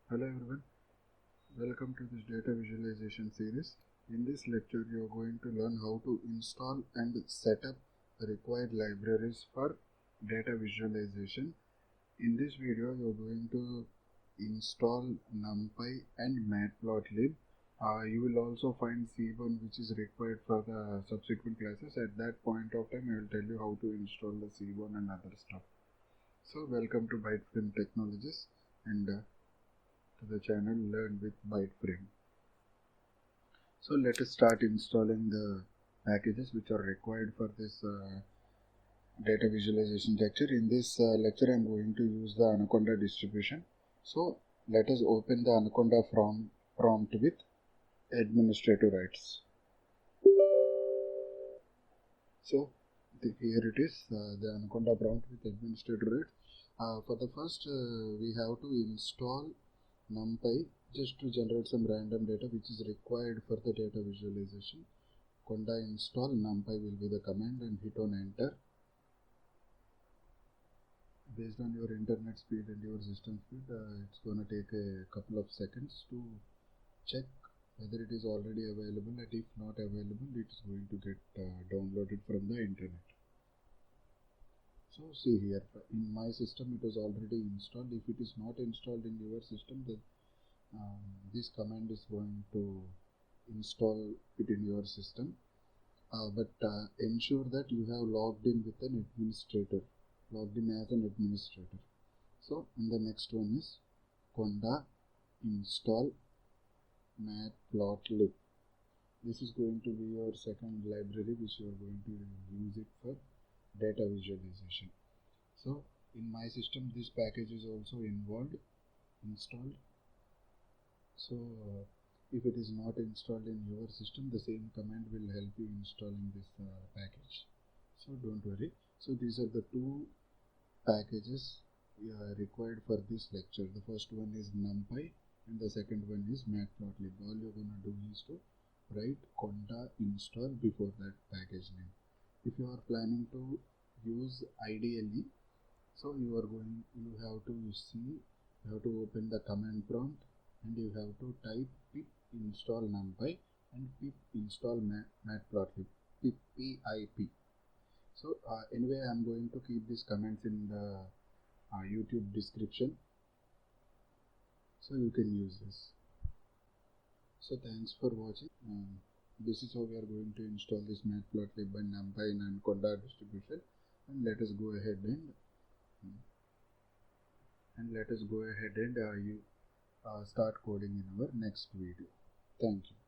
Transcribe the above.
Hello everyone, welcome to this data visualization series. In this lecture you are going to learn how to install and set up the required libraries for data visualization. In this video you are going to install numpy and matplotlib. You will also find C1 which is required for the subsequent classes. At that point of time I will tell you how to install the C1 and other stuff. So welcome to Byteframe Technologies and to the channel Learn with Byteframe. So let us start installing the packages which are required for this data visualization lecture. In this lecture I am going to use the Anaconda distribution. So let us open the Anaconda prompt with administrative rights. So here it is, the Anaconda prompt with administrative rights. For the first we have to install numpy just to generate some random data which is required for the data visualization. Conda install numpy will be the command and hit on enter. Based on your internet speed and your system speed, it's gonna take a couple of seconds to check whether it is already available, and if not available it is going to get downloaded from the internet. So see here, in my system it was already installed. If it is not installed in your system, then this command is going to install it in your system, but ensure that you have logged in with an administrator, logged in as an administrator. So and the next one is Conda install matplotlib. This is going to be your second library which you are going to use it for data visualization. So in my system this package is also installed. So if it is not installed in your system, the same command will help you installing this package. So don't worry. So these are the two packages required for this lecture. The first one is numpy and the second one is matplotlib. All you're gonna do is to write Conda install before that package name. If you are planning to use IDLE, so you have to open the command prompt and you have to type pip install numpy and pip install matplotlib, pip. So anyway I am going to keep these comments in the YouTube description, so you can use this. So thanks for watching. This is how we are going to install this matplotlib and numpy in Anaconda distribution, and let us go ahead and start coding in our next video. Thank you.